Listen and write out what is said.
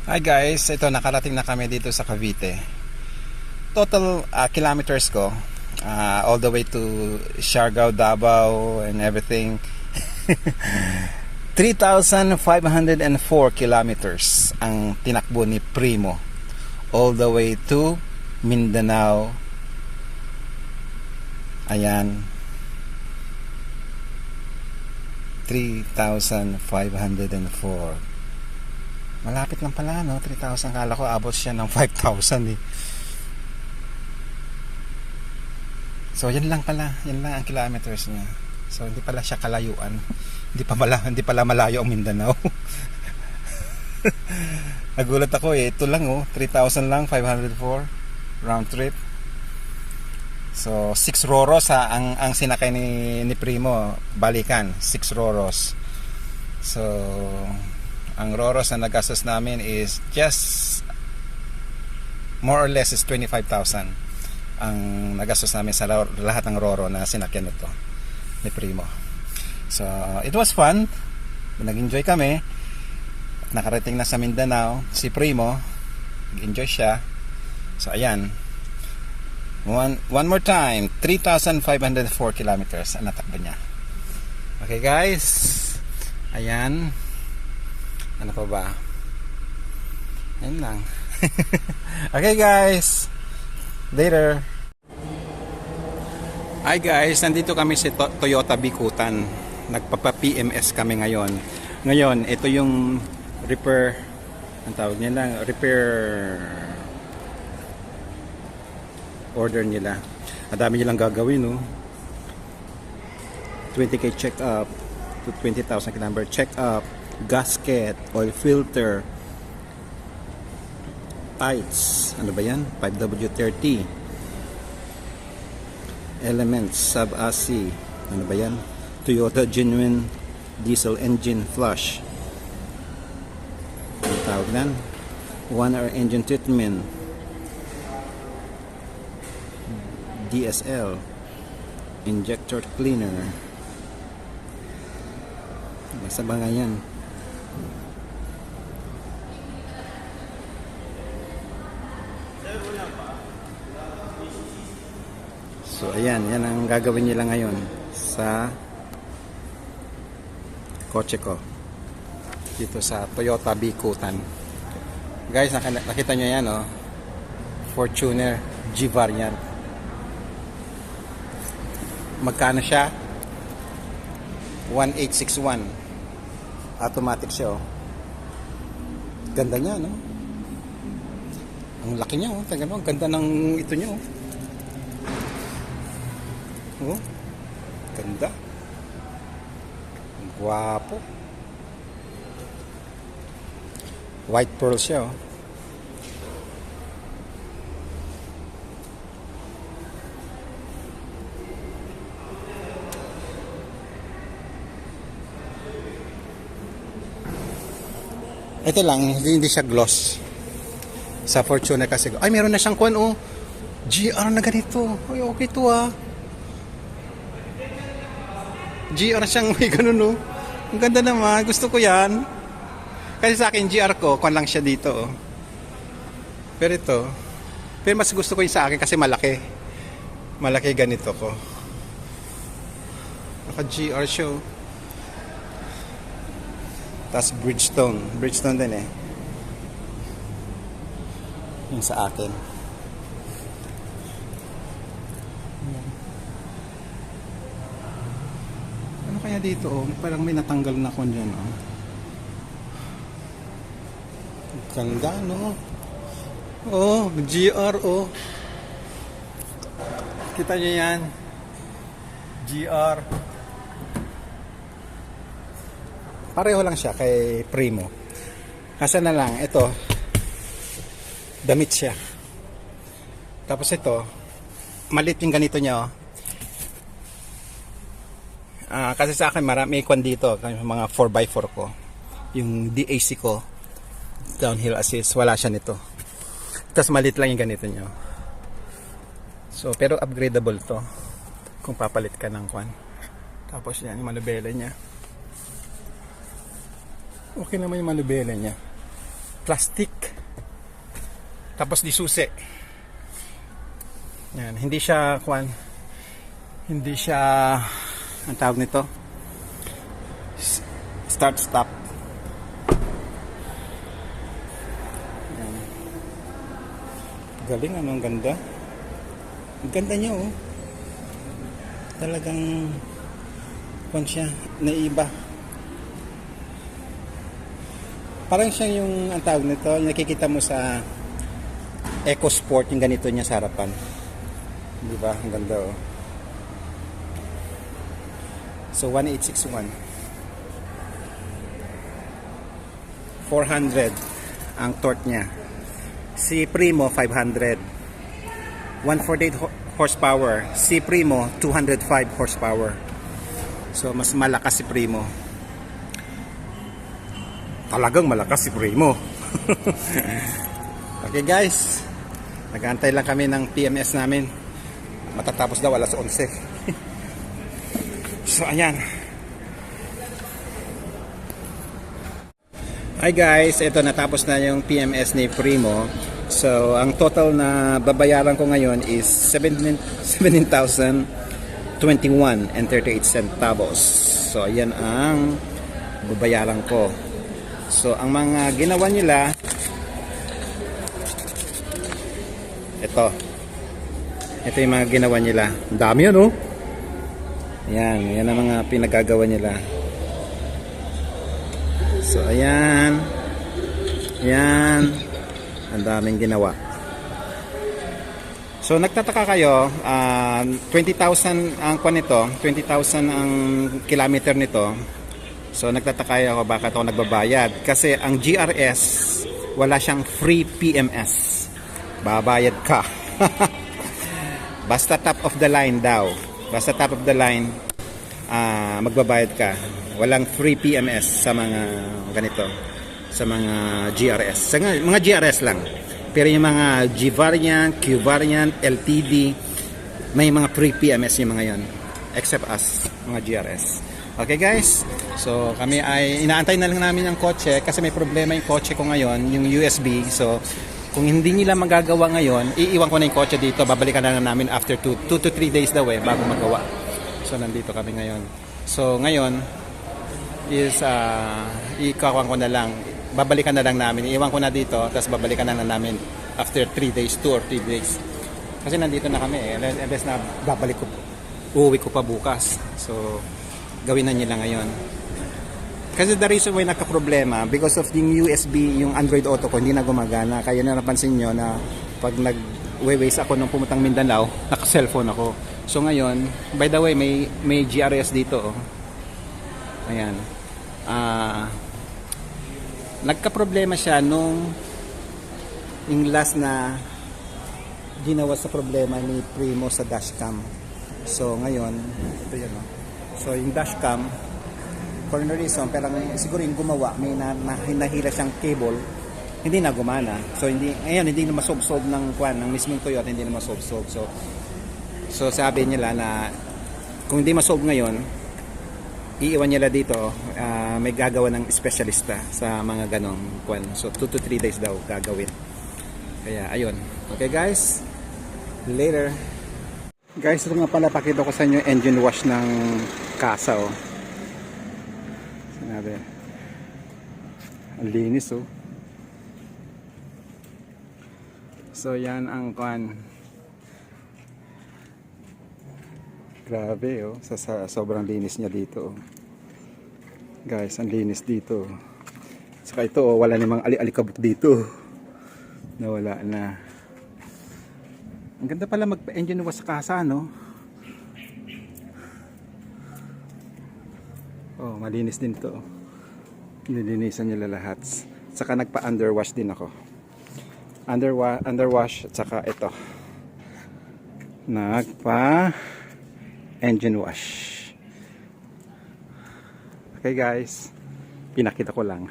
Hi guys, ito nakarating na kami dito sa Cavite. Total kilometers ko all the way to Siargao, Davao and everything 3,504 kilometers ang tinakbo ni Primo all the way to Mindanao. Ayan, 3,504. Malapit lang pala, no? 3,000. Kala ko abot siya ng 5,000 eh. So yan lang pala, yan lang ang kilometers niya. So hindi pala siya kalayuan. Hindi pala malayo ang Mindanao. Nagulat ako eh. Ito lang oh, 3,000 lang, 504 round trip. So 6 roros ang sinakay ni Primo, balikan 6 roros. So ang roros na nagastos namin is just more or less is 25,000 ang nagastos namin sa lahat ng roro na sinakyan nito ni Primo. So it was fun, nag-enjoy kami. Nakarating na sa Mindanao si Primo, nag-enjoy siya. So ayan, one more time, 3,504 kilometers ang natakbo niya. Okay guys, ayan. Ano pa ba? Ayun lang. Okay guys, later. Hi guys, nandito kami sa Toyota Bikutan. Nagpapa-PMS kami ngayon. Ngayon, ito yung repair, ang tawag nila, repair order nila. Ang dami nilang gagawin, no? 20k check up to 20,000 kilometer check up, gasket, oil filter, tights, ano ba yan? 5W30 elements, sub-AC, ano ba yan? Toyota genuine diesel engine flush, ano tawag nan? 1-hour engine treatment, DSL, injector cleaner. Nasa ba nga yan? So ayan, yan ang gagawin nila ngayon sa kotse ko dito sa Toyota Bikutan. Guys, nakita nyo yan, oh, Fortuner G variant. Magkano siya? 1861. Automatic siya, oh. Ganda niya, no? Ang laki niya, oh. Tingnan mo, ang ganda ng ito niya, oh. Oh, ganda. Ang gwapo. White pearl siya, oh. Ito lang, hindi siya gloss. Sa Fortuner kasi, ay meron na siyang kwan, oh. GR na ganito. Ay, okay to, ah. GR siyang may ganun, no? Ang ganda naman, gusto ko yan. Kasi sa akin GR ko, kwan lang siya dito, oh. Pero ito, pero mas gusto ko yung sa akin kasi malaki. Malaki ganito ko. Naka GR siya, oh. Tapos Bridgestone din eh. Yung sa akin. Ano kaya dito, oh? Parang may natanggal na ko dyan, oh. Ganda, no? Oh, GR, oh. Kita nyo yan? GR. Pareho lang siya kay Primo. Kasi na lang, ito, damit siya. Tapos ito, malit yung ganito niya, oh. Kasi sa akin marami ikon dito, mga 4x4 ko. Yung DAC ko, downhill assist, wala siya nito. Tapos malit lang yung ganito nyo. So, pero upgradable to kung papalit ka ng kwan. Tapos yan, yung manubela niya. Okay naman yung manubela niya. plastic. Tapos di susi. Yan, hindi siya hindi siya ang tawag nito. Start stop. Yan. Galing, ano, ang ganda. Ang ganda niya, oh. Talagang siya, naiba. Parang siya yung ang tawag nito, nakikita mo sa EcoSport, yung ganito niya sa harapan. Di ba? Ang ganda, oh. So 1861. 400 ang torque niya. Si Primo 500. 148 horsepower. Si Primo 205 horsepower. So mas malakas si Primo. Talagang malakas si Primo. Okay guys, nag-aantay lang kami ng PMS namin. Matatapos daw alas 11. So ayan. Hi guys, ito natapos na yung PMS ni Primo. So ang total na babayaran ko ngayon is 17,021 and 38 centavos. So ayan ang babayaran ko. So ang mga ginawa nila, ito yung mga ginawa nila. Ang dami yun, oh. Yan ang mga pinagagawa nila. So ayan, ang daming ginawa. So nagtataka kayo, 20,000 ang kwan nito, 20,000 ang kilometer nito. So nagtataka ako bakit ako nagbabayad, kasi ang GRS wala siyang free PMS. Babayad ka. Basta top of the line daw. Basta top of the line, magbabayad ka. Walang free PMS sa mga ganito, sa mga GRS. Sa mga GRS lang. Pero yung mga G-variant, Q-variant, LTD, may mga free PMS yung mga yon. Except us, mga GRS. Okay guys, so kami ay inaantay na lang namin ang kotse kasi may problema yung kotse ko ngayon, yung USB. So kung hindi nila magagawa ngayon, iiwan ko na yung kotse dito, babalikan na lang namin after 2 to 3 days daw bago magawa. So nandito kami ngayon. So ngayon is ikawan ko na lang, babalikan na lang namin, iiwan ko na dito, tapos babalikan na lang namin after 3 days, 2 or 3 days. Kasi nandito na kami, unless na babalik ko, uuwi ko pa bukas. So gawin na nila ngayon. Kasi the reason why nagka-problema, because of yung USB, yung Android Auto ko hindi na gumagana. Kaya na napansin nyo na pag nag-waze ako nung pumuntang Mindanao, naka-cellphone ako. So ngayon, by the way, may GRS dito, oh. Ayan. Nagka-problema siya nung yung last na ginawa sa problema ni Primo sa dashcam. So ngayon, ito yun, oh. So yung dashcam, for no reason, pero siguro yung gumawa, may nahila siyang cable, hindi na gumana. So hindi na masolve ng mismong Toyota, hindi na masolve. So sabi nila na kung hindi masolve ngayon, iiwan nila dito, may gagawa ng specialista sa mga ganong So 2 to 3 days daw gagawin. Kaya ayun. Okay guys, later. Guys, ito nga pala, pakita ko sa inyo engine wash ng kasa, oh. Sinabi, ang linis, oh. So yan ang grabe, oh. Sa sobrang linis niya dito, oh. Guys, ang linis dito. Saka ito, oh, wala namang alikabok dito. Nawala na. Ang ganda pala magpa-engine wash sa kasa, no? Oh, malinis din to. Nilinisan nila lahat. Saka nagpa-underwash din ako. Underwash at saka ito. Nagpa-engine wash. Okay guys, pinakita ko lang.